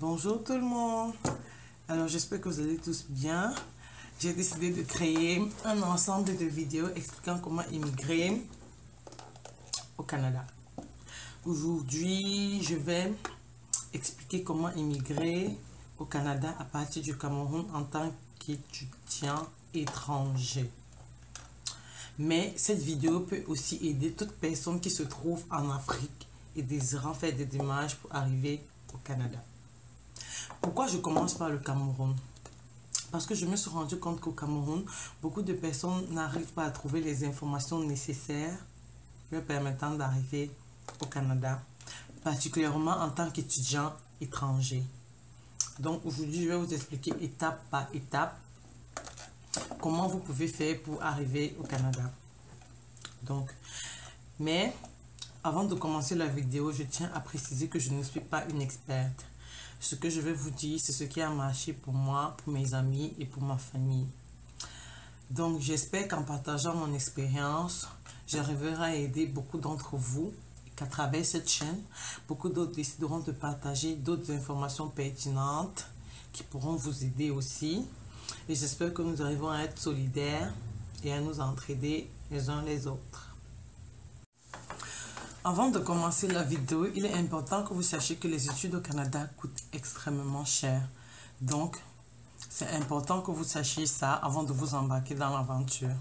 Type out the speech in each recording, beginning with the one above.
Bonjour tout le monde. Alors j'espère que vous allez tous bien. J'ai décidé de créer un ensemble de vidéos expliquant comment immigrer au Canada. Aujourd'hui, je vais expliquer comment immigrer au Canada à partir du Cameroun en tant qu'étudiant étranger. Mais cette vidéo peut aussi aider toute personne qui se trouve en Afrique et désirant faire des démarches pour arriver au Canada. Pourquoi je commence par le Cameroun? Parce que je me suis rendu compte qu'au Cameroun, beaucoup de personnes n'arrivent pas à trouver les informations nécessaires leur permettant d'arriver au Canada, particulièrement en tant qu'étudiant étranger. Donc aujourd'hui, je vais vous expliquer étape par étape comment vous pouvez faire pour arriver au Canada. Donc, mais avant de commencer la vidéo, je tiens à préciser que je ne suis pas une experte. Ce que je vais vous dire, c'est ce qui a marché pour moi, pour mes amis et pour ma famille. Donc, j'espère qu'en partageant mon expérience, j'arriverai à aider beaucoup d'entre vous et qu'à travers cette chaîne, beaucoup d'autres décideront de partager d'autres informations pertinentes qui pourront vous aider aussi. Et j'espère que nous arrivons à être solidaires et à nous entraider les uns les autres. Avant de commencer la vidéo, il est important que vous sachiez que les études au Canada coûtent extrêmement cher. Donc, c'est important que vous sachiez ça avant de vous embarquer dans l'aventure.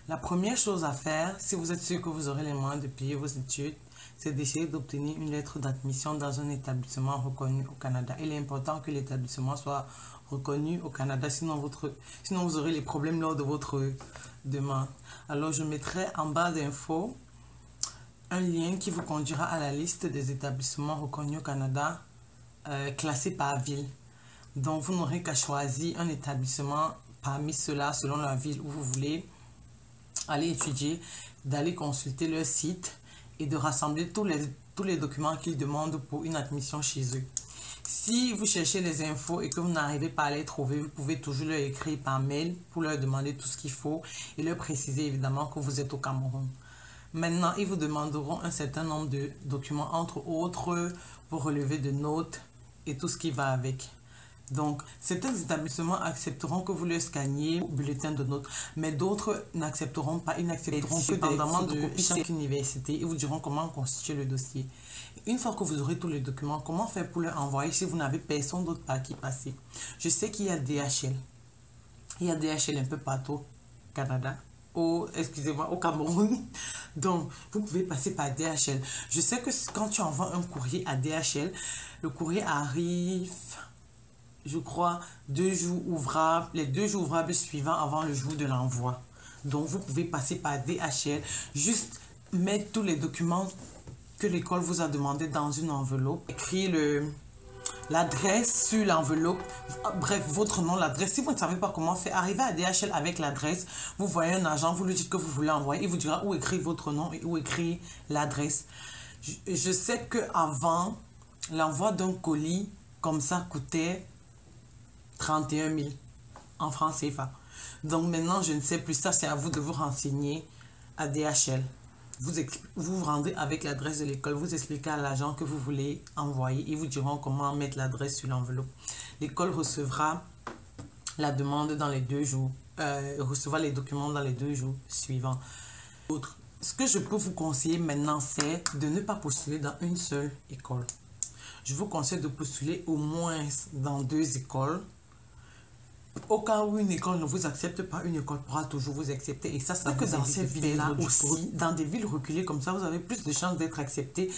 La première chose à faire, si vous êtes sûr que vous aurez les moyens de payer vos études, c'est d'essayer d'obtenir une lettre d'admission dans un établissement reconnu au Canada. Il est important que l'établissement soit reconnu au Canada, sinon vous aurez les problèmes lors de votre demande. Alors, je mettrai en barre d'infos un lien qui vous conduira à la liste des établissements reconnus au Canada classés par ville. Donc, vous n'aurez qu'à choisir un établissement parmi ceux-là, selon la ville où vous voulez aller étudier, d'aller consulter leur site et de rassembler tous les documents qu'ils demandent pour une admission chez eux. Si vous cherchez les infos et que vous n'arrivez pas à les trouver, vous pouvez toujours leur écrire par mail pour leur demander tout ce qu'il faut et leur préciser évidemment que vous êtes au Cameroun. Maintenant, ils vous demanderont un certain nombre de documents, entre autres vos relevés de notes et tout ce qui va avec. Donc, certains établissements accepteront que vous leur scanniez au bulletin de notes, mais d'autres n'accepteront pas. Ils n'accepteront que dépendamment de chaque université. Ils vous diront comment constituer le dossier. Une fois que vous aurez tous les documents, comment faire pour leur envoyer si vous n'avez personne d'autre par qui passer? Je sais qu'il y a DHL. Il y a DHL un peu partout au Canada. Au Cameroun. Donc, vous pouvez passer par DHL. Je sais que quand tu envoies un courrier à DHL, le courrier arrive, je crois, les 2 jours ouvrables suivants avant le jour de l'envoi. Donc, vous pouvez passer par DHL, juste mettre tous les documents que l'école vous a demandé dans une enveloppe, écrire l'adresse sur l'enveloppe, bref, votre nom, l'adresse. Si vous ne savez pas comment faire, arrivez à DHL avec l'adresse, vous voyez un agent, vous lui dites que vous voulez envoyer, il vous dira où écrire votre nom et où écrire l'adresse. Je sais qu'avant, l'envoi d'un colis comme ça coûtait 31 000 en francs CFA. Donc maintenant, je ne sais plus, ça c'est à vous de vous renseigner à DHL. Vous vous rendez avec l'adresse de l'école, vous expliquez à l'agent que vous voulez envoyer. Ils vous diront comment mettre l'adresse sur l'enveloppe. L'école recevra la demande dans les 2 jours, recevra les documents dans les 2 jours suivants. Ce que je peux vous conseiller maintenant, c'est de ne pas postuler dans une seule école. Je vous conseille de postuler au moins dans 2 écoles. Au cas où une école ne vous accepte pas, une école pourra toujours vous accepter. Et ça que dans ces villes-là aussi, dans des villes reculées comme ça, vous avez plus de chances d'être accepté.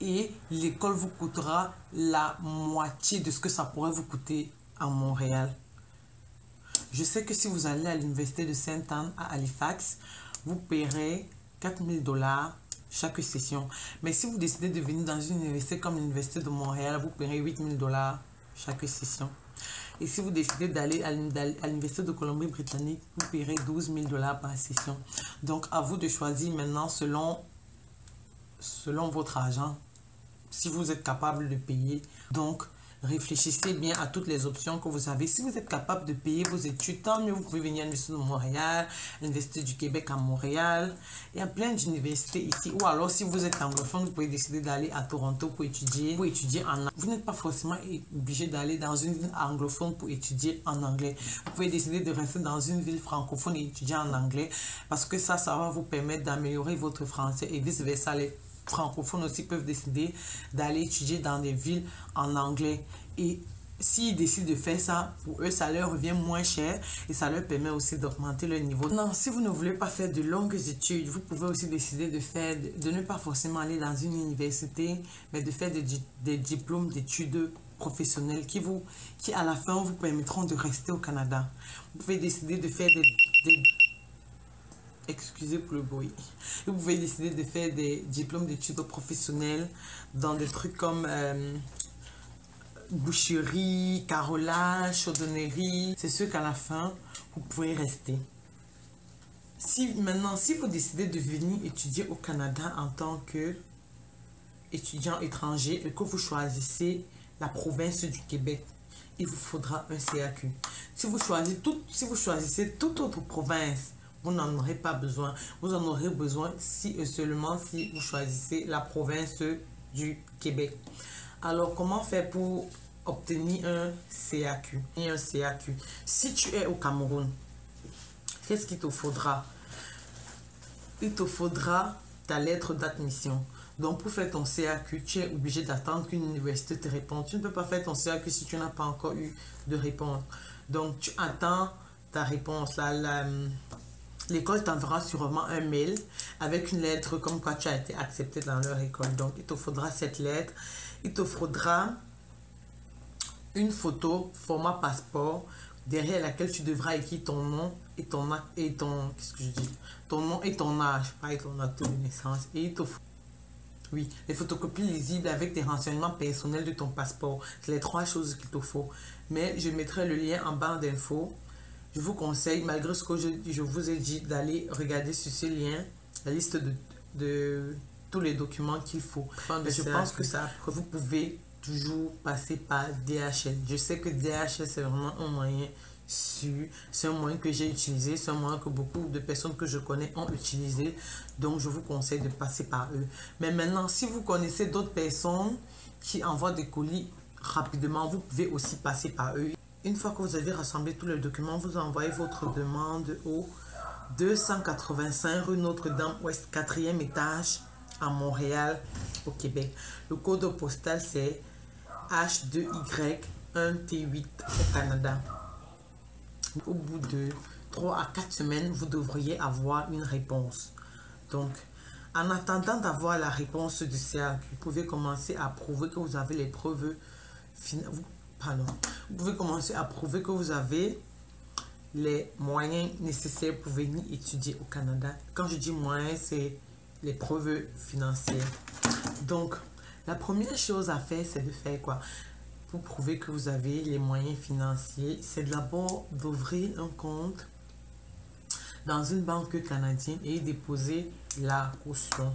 Et l'école vous coûtera la moitié de ce que ça pourrait vous coûter à Montréal. Je sais que si vous allez à l'université de Sainte-Anne à Halifax, vous paierez 4 000 $ chaque session. Mais si vous décidez de venir dans une université comme l'université de Montréal, vous paierez 8 000 $ chaque session. Et si vous décidez d'aller à l'université de Colombie-Britannique, vous paierez 12 000 $ par session. Donc, à vous de choisir maintenant selon votre argent, si vous êtes capable de payer. Donc, réfléchissez bien à toutes les options que vous avez. Si vous êtes capable de payer vos études, tant mieux, vous pouvez venir à l'Université de Montréal, l'Université du Québec à Montréal. Il y a plein d'universités ici. Ou alors, si vous êtes anglophone, vous pouvez décider d'aller à Toronto pour étudier en anglais. Vous n'êtes pas forcément obligé d'aller dans une ville anglophone pour étudier en anglais. Vous pouvez décider de rester dans une ville francophone et étudier en anglais parce que ça va vous permettre d'améliorer votre français et vice-versa. Les francophones aussi peuvent décider d'aller étudier dans des villes en anglais et s'ils décident de faire ça, pour eux, ça leur revient moins cher et ça leur permet aussi d'augmenter le niveau. Non, si vous ne voulez pas faire de longues études, vous pouvez aussi décider de ne pas forcément aller dans une université, mais de faire des diplômes d'études professionnelles qui à la fin vous permettront de rester au Canada. Vous pouvez décider de faire excusez pour le bruit. Vous pouvez décider de faire des diplômes d'études professionnelles dans des trucs comme boucherie, carrelage, chaudonnerie. C'est sûr qu'à la fin, vous pouvez rester. Maintenant, si vous décidez de venir étudier au Canada en tant qu'étudiant étranger et que vous choisissez la province du Québec, il vous faudra un CAQ. Si vous choisissez toute autre province, vous n'en aurez pas besoin. Vous en aurez besoin si et seulement si vous choisissez la province du Québec. Alors, comment faire pour obtenir un CAQ? Si tu es au Cameroun, qu'est-ce qu'il te faudra? Il te faudra ta lettre d'admission. Donc, pour faire ton CAQ, tu es obligé d'attendre qu'une université te réponde. Tu ne peux pas faire ton CAQ si tu n'as pas encore eu de réponse. Donc, tu attends ta réponse. L'école t'enverra sûrement un mail avec une lettre comme quoi tu as été accepté dans leur école. Donc, il te faudra cette lettre. Il te faudra une photo format passeport derrière laquelle tu devras écrire ton nom et ton nom et ton âge, pas ton acte de naissance. Et il te faut, oui, les photocopies lisibles avec des renseignements personnels de ton passeport. C'est les 3 choses qu'il te faut. Mais je mettrai le lien en barre d'infos. Je vous conseille, malgré ce que je vous ai dit, d'aller regarder sur ce lien la liste de tous les documents qu'il faut. Je pense que vous pouvez toujours passer par DHL. Je sais que DHL, c'est vraiment un moyen sûr. C'est un moyen que j'ai utilisé. C'est un moyen que beaucoup de personnes que je connais ont utilisé. Donc, je vous conseille de passer par eux. Mais maintenant, si vous connaissez d'autres personnes qui envoient des colis rapidement, vous pouvez aussi passer par eux. Une fois que vous avez rassemblé tous les documents, vous envoyez votre demande au 285 rue Notre-Dame-Ouest, 4e étage à Montréal, au Québec. Le code postal, c'est H2Y1T8 au Canada. Au bout de 3 à 4 semaines, vous devriez avoir une réponse. Donc, en attendant d'avoir la réponse du CAQ, vous pouvez commencer à prouver que vous avez les preuves finales. Vous pouvez commencer à prouver que vous avez les moyens nécessaires pour venir étudier au Canada. Quand je dis moyens, c'est les preuves financières. Donc, la première chose à faire, c'est de faire quoi? Pour prouver que vous avez les moyens financiers, c'est d'abord d'ouvrir un compte dans une banque canadienne et déposer la caution.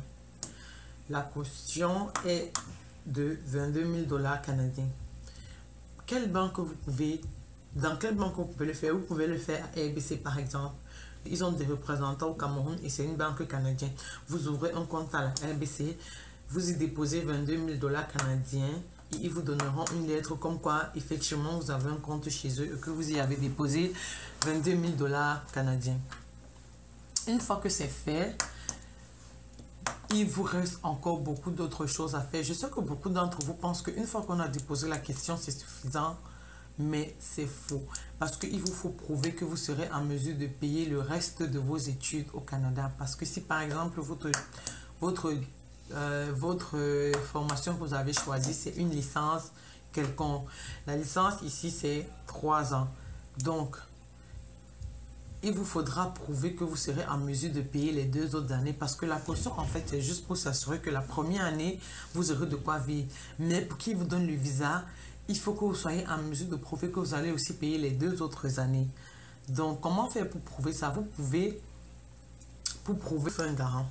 La caution est de 22 000 $ canadiens. Quelle banque dans quelle banque vous pouvez le faire? Vous pouvez le faire à RBC par exemple. Ils ont des représentants au Cameroun et c'est une banque canadienne. Vous ouvrez un compte à la RBC, vous y déposez 22 000 $ canadiens et ils vous donneront une lettre comme quoi effectivement vous avez un compte chez eux et que vous y avez déposé 22 000 $ canadiens. Une fois que c'est fait, il vous reste encore beaucoup d'autres choses à faire. Je sais que beaucoup d'entre vous pensent qu'une fois qu'on a déposé la question, c'est suffisant, mais c'est faux. Parce qu'il vous faut prouver que vous serez en mesure de payer le reste de vos études au Canada. Parce que si par exemple votre formation que vous avez choisie, c'est une licence quelconque. La licence ici, c'est 3 ans. Donc, il vous faudra prouver que vous serez en mesure de payer les 2 autres années parce que la caution, en fait, c'est juste pour s'assurer que la première année, vous aurez de quoi vivre. Mais pour qu'il vous donne le visa, il faut que vous soyez en mesure de prouver que vous allez aussi payer les 2 autres années. Donc, comment faire pour prouver ça? Vous pouvez, pour prouver, faire un garant.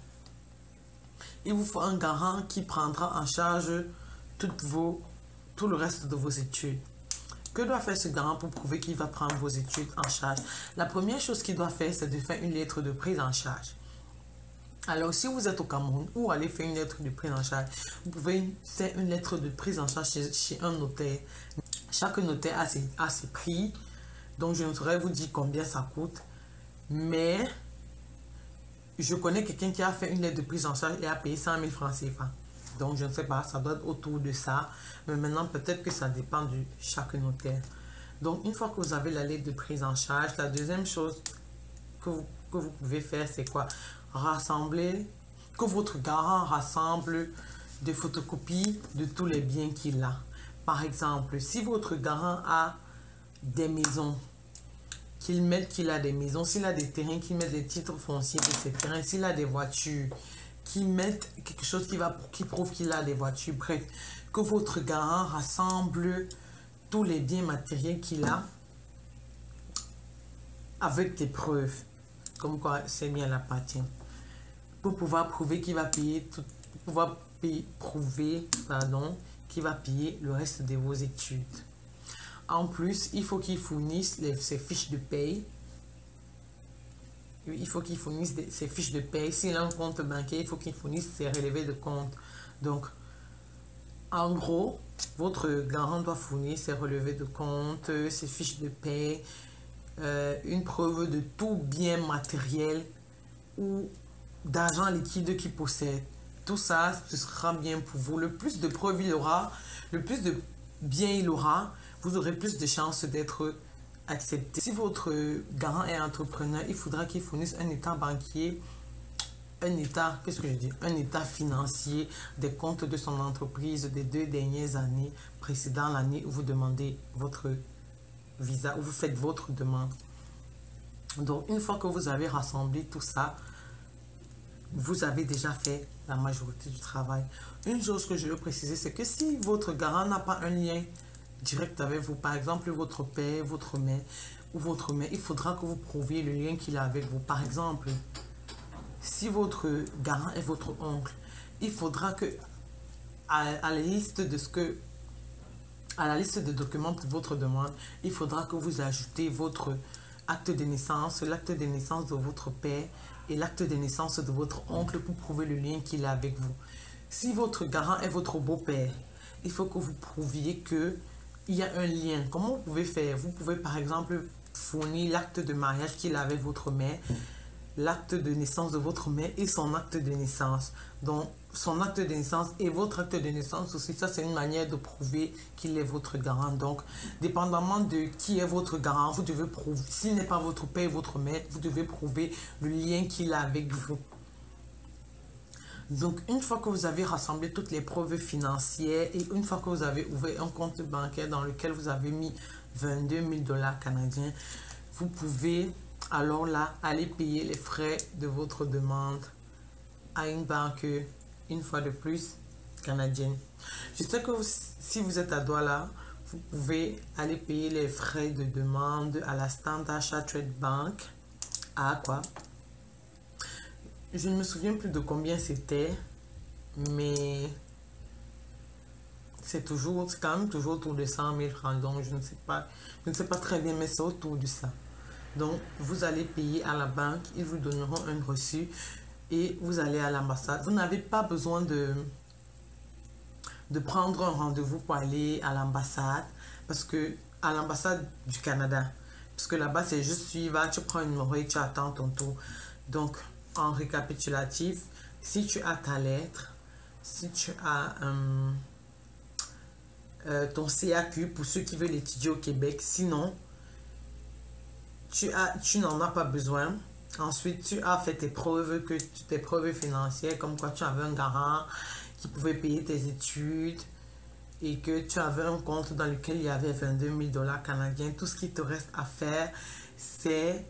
Il vous faut un garant qui prendra en charge toutes vos tout le reste de vos études. Que doit faire ce garant pour prouver qu'il va prendre vos études en charge? La première chose qu'il doit faire, c'est de faire une lettre de prise en charge. Alors, si vous êtes au Cameroun ou allez faire une lettre de prise en charge, vous pouvez faire une lettre de prise en charge chez un notaire. Chaque notaire a ses prix, donc je ne saurais vous dire combien ça coûte, mais je connais quelqu'un qui a fait une lettre de prise en charge et a payé 100 000 francs CFA. Donc, je ne sais pas, ça doit être autour de ça. Mais maintenant, peut-être que ça dépend de chaque notaire. Donc, une fois que vous avez la lettre de prise en charge, la deuxième chose que vous pouvez faire, c'est quoi? Rassembler, que votre garant rassemble des photocopies de tous les biens qu'il a. Par exemple, si votre garant a des maisons, qu'il a des maisons, s'il a des terrains, qu'il met des titres fonciers de ces terrains, s'il a des voitures, qu'il mette quelque chose qui prouve qu'il a des voitures. Bref, que votre garant rassemble tous les biens matériels qu'il a avec des preuves, comme quoi c'est bien l'appartient. Pour pouvoir prouver qu'il va payer qu'il va payer le reste de vos études. En plus, il faut qu'il fournisse ses fiches de paye. Il faut qu'il fournisse ses fiches de paye. S'il a un compte bancaire, il faut qu'il fournisse ses relevés de compte. Donc, en gros, votre garant doit fournir ses relevés de compte, ses fiches de paye, une preuve de tout bien matériel ou d'argent liquide qu'il possède. Tout ça, ce sera bien pour vous. Le plus de preuves il aura, le plus de biens il aura, vous aurez plus de chances d'être accepté. Si votre garant est entrepreneur, il faudra qu'il fournisse un état banquier, un état financier des comptes de son entreprise des 2 dernières années précédant l'année où vous demandez votre visa, où vous faites votre demande. Donc, une fois que vous avez rassemblé tout ça, vous avez déjà fait la majorité du travail. Une chose que je veux préciser, c'est que si votre garant n'a pas un lien direct avec vous, par exemple votre père, votre mère ou votre mère, il faudra que vous prouviez le lien qu'il a avec vous. Par exemple, si votre garant est votre oncle, il faudra que à la liste de documents pour votre demande, il faudra que vous ajoutez votre acte de naissance, l'acte de naissance de votre père et l'acte de naissance de votre oncle pour prouver le lien qu'il a avec vous. Si votre garant est votre beau-père, il faut que vous prouviez que il y a un lien. Comment vous pouvez faire? Vous pouvez par exemple fournir l'acte de mariage qu'il a avec votre mère, l'acte de naissance de votre mère et son acte de naissance. Donc, son acte de naissance et votre acte de naissance aussi, ça c'est une manière de prouver qu'il est votre garant. Donc, dépendamment de qui est votre garant, vous devez prouver, s'il n'est pas votre père et votre mère, vous devez prouver le lien qu'il a avec vous. Donc, une fois que vous avez rassemblé toutes les preuves financières et une fois que vous avez ouvert un compte bancaire dans lequel vous avez mis 22 000 $ canadiens, vous pouvez alors là aller payer les frais de votre demande à une banque, une fois de plus, canadienne. Je sais que si vous êtes à Douala, vous pouvez aller payer les frais de demande à la Standard Chartered Bank. À quoi? Je ne me souviens plus de combien c'était, mais c'est quand même toujours autour de 100 000 francs. Donc, je ne sais pas très bien, mais c'est autour de ça. Donc, vous allez payer à la banque, ils vous donneront un reçu et vous allez à l'ambassade. Vous n'avez pas besoin de prendre un rendez-vous pour aller à l'ambassade, parce que à l'ambassade du Canada, parce que là-bas, c'est juste suivant, tu prends une numéro et tu attends ton tour. Donc, en récapitulatif, si tu as ta lettre, si tu as ton CAQ pour ceux qui veulent étudier au Québec, sinon, tu n'en as pas besoin. Ensuite, tu as fait tes preuves financières, comme quoi tu avais un garant qui pouvait payer tes études et que tu avais un compte dans lequel il y avait 22 000 $ canadiens. Tout ce qui te reste à faire, c'est